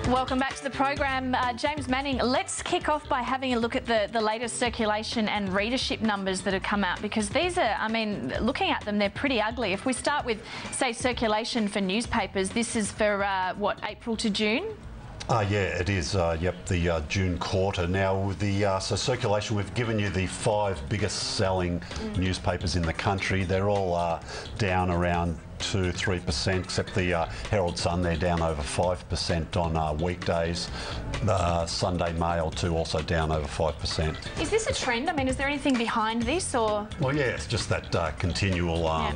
Welcome back to the program. James Manning, let's kick off by having a look at the latest circulation and readership numbers that have come out, because these are, I mean, looking at them, they're pretty ugly. If we start with, say, circulation for newspapers, this is for, what, April to June? Yeah, it is. Yep, the June quarter. Now, with the so circulation, we've given you the 5 biggest selling newspapers in the country. They're all down around 2-3%, except the Herald Sun, they're down over 5% on weekdays. The Sunday Mail too, also down over 5%. Is this a trend? I mean, is there anything behind this, or? Well, yeah, it's just that continual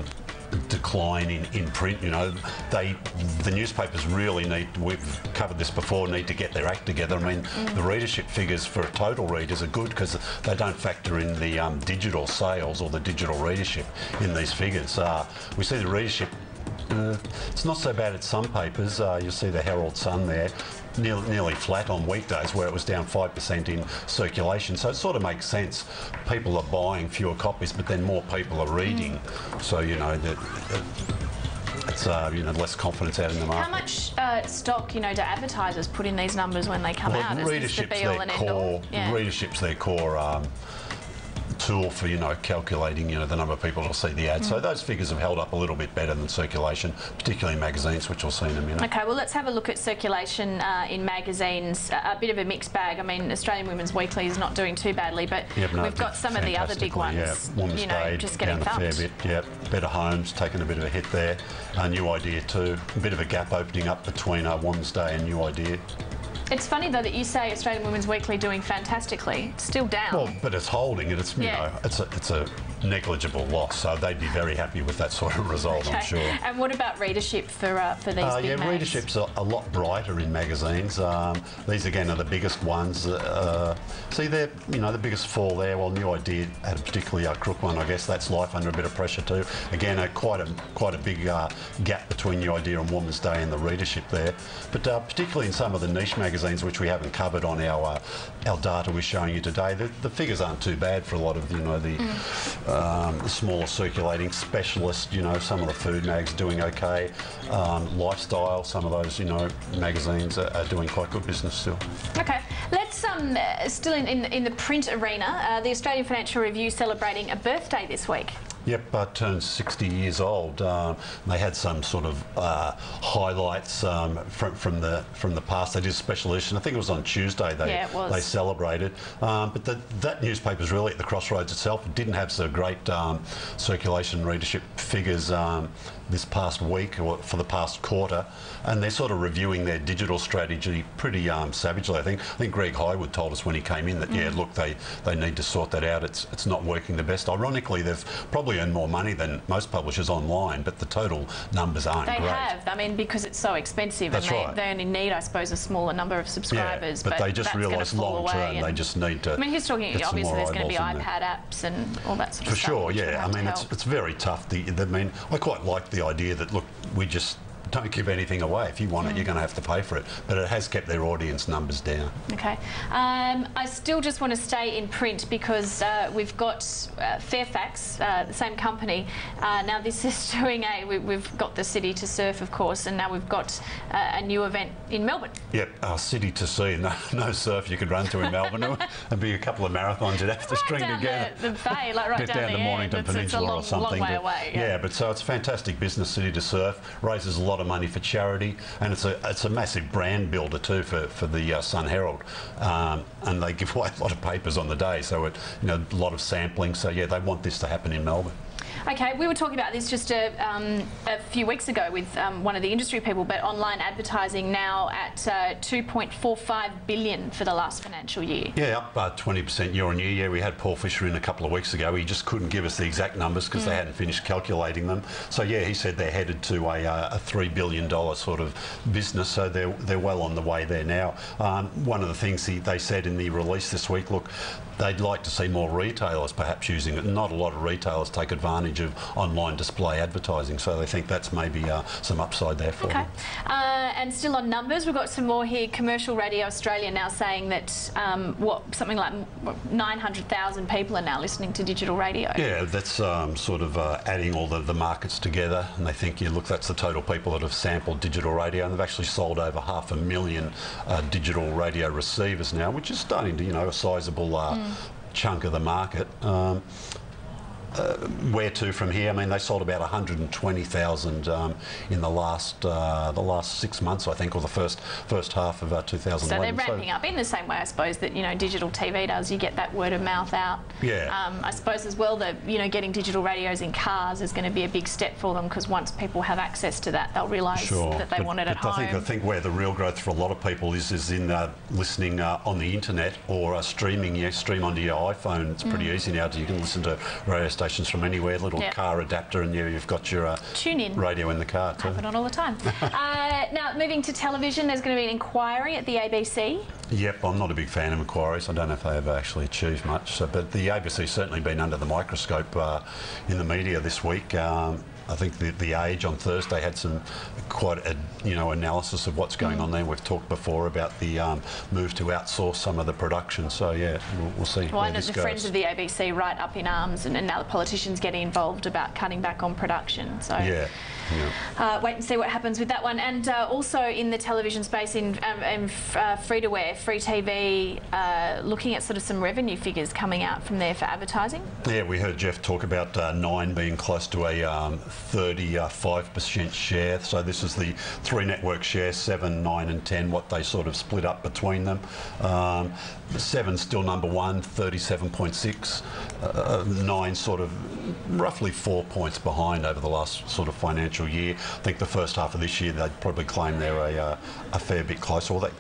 decline in print. You know, the newspapers really need, we've covered this before, need to get their act together. I mean, the readership figures for total readers are good because they don't factor in the digital sales or the digital readership in these figures. We see the readership, it's not so bad at some papers. You'll see the Herald Sun there, nearly flat on weekdays, where it was down 5% in circulation. So it sort of makes sense. People are buying fewer copies, but then more people are reading. So, you know, it's you know, less confidence out in the market. How much stock, you know, do advertisers put in these numbers when they come out? Readership's their core tool for, you know, calculating, you know, the number of people that'll see the ad. So those figures have held up a little bit better than circulation, particularly in magazines, which we'll see in a minute. Okay, well, let's have a look at circulation in magazines. A bit of a mixed bag. I mean, Australian Women's Weekly is not doing too badly, but we've got some of the other big ones, Women's you know, Day, just getting down thumped. a fair bit. Yeah, Better Homes taking a bit of a hit there. New Idea too. A bit of a gap opening up between Women's Day and New Idea. It's funny though that you say Australian Women's Weekly doing fantastically. It's still down. Well, but it's holding it. It's, you know, it's a negligible loss, so they'd be very happy with that sort of result, I'm sure. And what about readership for these big yeah, mags? readership's a lot brighter in magazines. These again are the biggest ones. See, they're, you know, the biggest fall there. Well, New Idea had a particularly crook one, I guess. That's Life under a bit of pressure too. Again, quite a big gap between New Idea and Women's Day and the readership there. But particularly in some of the niche magazines, which we haven't covered on our data we're showing you today, the figures aren't too bad for a lot of, you know, the smaller circulating specialists. You know, some of the food mags doing okay. Lifestyle, some of those, you know, magazines are doing quite good business still. Okay, let's still in the print arena. The Australian Financial Review celebrating a birthday this week. Yep, turned 60 years old. They had some sort of highlights from the past. They did a special edition. I think it was on Tuesday. They celebrated. But that newspaper's really at the crossroads itself. It didn't have so great circulation readership figures this past week or for the past quarter, and they're sort of reviewing their digital strategy pretty savagely. I think Greg Highwood told us when he came in that yeah, look, they need to sort that out. It's not working the best. Ironically, they've probably earned more money than most publishers online, but the total numbers aren't great. They have. I mean, because it's so expensive, That's and they only need, I suppose, a smaller number of subscribers. Yeah, but they just realise long term they just need to. I mean, he's talking obviously there's going to be iPad apps and all that sort of stuff. For sure, yeah. I mean, it's very tough. I mean, I quite like the idea that, look, we just don't give anything away. If you want it, you're going to have to pay for it. But it has kept their audience numbers down. Okay. I still just want to stay in print because we've got Fairfax, the same company. Now this is doing we've got the City to Surf, of course, and now we've got a new event in Melbourne. Yep, City to Sea. No surf you could run to in Melbourne. There'd be a couple of marathons you'd have to string together. The bay, like right down the Mornington Peninsula or something. Long way away. Yeah, but so it's a fantastic business, City to Surf. Raises a lot of money for charity, and it's a massive brand builder too for the Sun Herald, and they give away a lot of papers on the day, so a lot of sampling. So yeah, they want this to happen in Melbourne. Okay, we were talking about this just a few weeks ago with one of the industry people, but online advertising now at 2.45 billion for the last financial year. Yeah, up 20% year on year. Yeah, we had Paul Fisher in a couple of weeks ago. He just couldn't give us the exact numbers because they hadn't finished calculating them. So yeah, he said they're headed to a $3 billion sort of business. So they're well on the way there now. One of the things they said in the release this week, look, they'd like to see more retailers perhaps using it. Not a lot of retailers take advantage of online display advertising, so they think that's maybe some upside there for them. And still on numbers, we've got some more here. Commercial Radio Australia now saying that something like 900,000 people are now listening to digital radio. Yeah, that's sort of adding all the markets together, and they think, look, that's the total people that have sampled digital radio, and they've actually sold over 500,000 digital radio receivers now, which is starting to, a sizable chunk of the market. Where to from here? I mean, they sold about 120,000 in the last 6 months, I think, or the first half of 2011. So they're ramping up in the same way, I suppose, that digital TV does. You get that word of mouth out. Yeah. I suppose as well that getting digital radios in cars is going to be a big step for them, because once people have access to that, they'll realise that they want it at home. I think where the real growth for a lot of people is in listening on the internet or streaming. You stream onto your iPhone. It's pretty easy now. You can listen to radio stations from anywhere, little car adapter, and you've got your radio in the car too. I have it on all the time. Now, moving to television, there's going to be an inquiry at the ABC. Yep, I'm not a big fan of inquiries. I don't know if they ever actually achieved much, but the ABC's certainly been under the microscope in the media this week. I think the Age on Thursday had some quite a analysis of what's going on there. We've talked before about the move to outsource some of the production. So yeah, we'll see. Well, I know the Friends of the ABC right up in arms, and now the politicians getting involved about cutting back on production. So yeah. Wait and see what happens with that one. And also in the television space, in free-to-air, free TV, looking at sort of some revenue figures coming out from there for advertising. Yeah, we heard Jeff talk about Nine being close to a 35% share. So this is the 3 network share, 7, 9 and 10, what they sort of split up between them. 7 still number 1, 37.6. 9 sort of roughly 4 points behind over the last sort of financial year. I think the first half of this year they'd probably claim they're a fair bit closer. Well,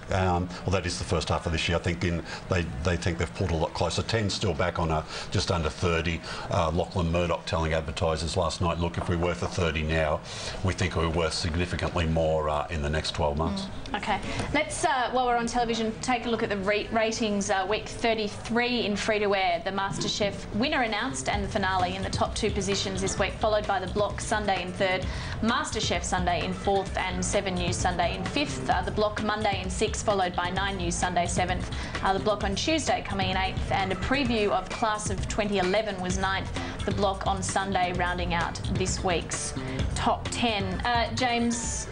that is the first half of this year. I think they think they've pulled a lot closer. 10 still back on just under 30. Lachlan Murdoch telling advertisers last night, look, if we're worth a 30 now, we think we're worth significantly more in the next 12 months. Okay, let's, while we're on television, take a look at the ratings. Week 33 in free-to-air. The MasterChef winner announced and the finale in the top 2 positions this week, followed by The Block Sunday in 3rd, MasterChef Sunday in 4th and 7 News Sunday in 5th. The Block Monday in 6th, followed by 9 News Sunday 7th. The Block on Tuesday coming in 8th, and a preview of Class of 2011 was 9th. The Block on Sunday rounding out this week's top 10. James,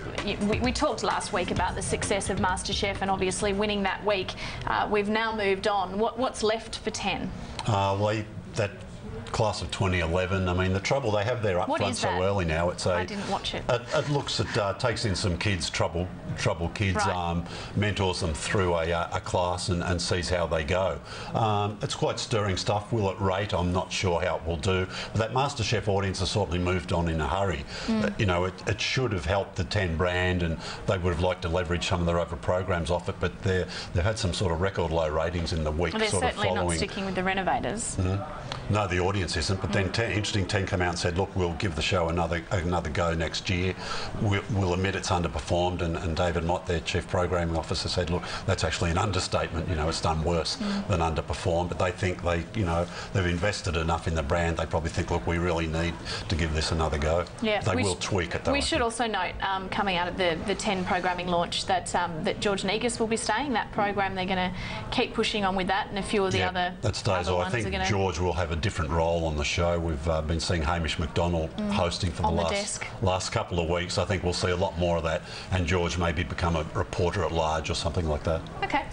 we talked last week about the success of MasterChef and obviously winning that week. We've now moved on. What's left for 10? Well, that Class of 2011, I mean, the trouble they have there up front so early now, I didn't watch it. It takes in some kids, trouble kids, right. Mentors them through a class and sees how they go. It's quite stirring stuff. Will it rate? I'm not sure how it will do. But that MasterChef audience has certainly moved on in a hurry. It should have helped the 10 brand, and they would have liked to leverage some of their other programs off it, but they've had some sort of record low ratings in the week. Well, they're certainly not sticking with the Renovators. No, the audience isn't, but then interesting 10 come out and said, look, we'll give the show another go next year. We'll admit it's underperformed, and David Mott, their Chief Programming Officer, said, look, that's actually an understatement. It's done worse than underperformed, but they think they've invested enough in the brand. They probably think, look, we really need to give this another go. Yeah, they will tweak it though. We should also note, coming out of the 10 programming launch, that George Negus will be staying. That program, they're going to keep pushing on with that, and a few of the other that stays. Other I think George will have a different role on the show. We've been seeing Hamish McDonald hosting for the last couple of weeks. I think we'll see a lot more of that, and George maybe become a reporter at large or something like that. Okay,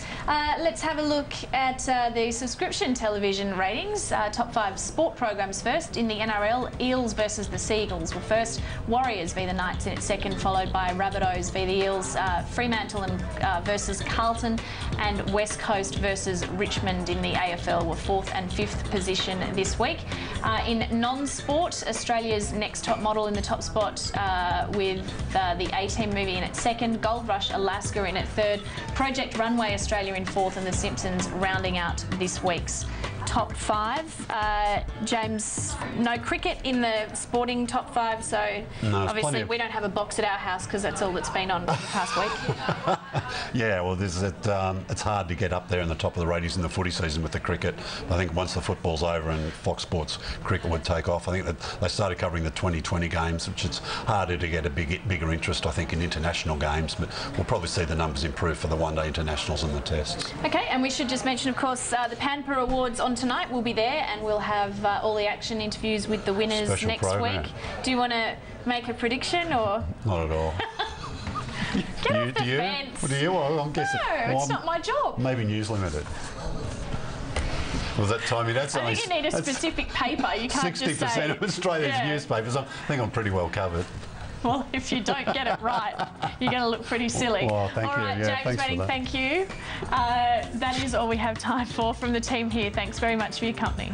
let's have a look at the subscription television ratings. Top 5 sport programs first. In the NRL, Eels versus the Seagulls were first. Warriors v the Knights in its second, followed by Rabbitohs v the Eels. Fremantle versus Carlton, and West Coast versus Richmond in the AFL were 4th and 5th position this week. In non-sport, Australia's Next Top Model in the top spot with the A-Team movie in its second, Gold Rush Alaska in its third, Project Runway Australia in 4th, and The Simpsons rounding out this week's top 5. James, no cricket in the sporting top 5, so obviously we don't have a box at our house because that's all that's been on for the past week. Yeah, well, it's hard to get up there in the top of the ratings in the footy season with the cricket. I think once the football's over and Fox Sports cricket would take off, I think that they started covering the 2020 games, which it's harder to get a bigger interest, I think, in international games. But we'll probably see the numbers improve for the one-day internationals and the tests. Okay, and we should just mention, of course, the Panper Awards on tonight will be there, and we'll have all the action interviews with the winners Special next program. week. Do you want to make a prediction or? Not at all. Get off the fence. What do you? Well, I'm guessing. No, it's not my job. Maybe News Limited. Was that timing? That's I think you need a specific paper. You can't just say 60% of Australia's newspapers. I think I'm pretty well covered. Well, if you don't get it right, you're going to look pretty silly. Well, thank you. All right, Yeah, James Manning, thank you. That is all we have time for from the team here. Thanks very much for your company.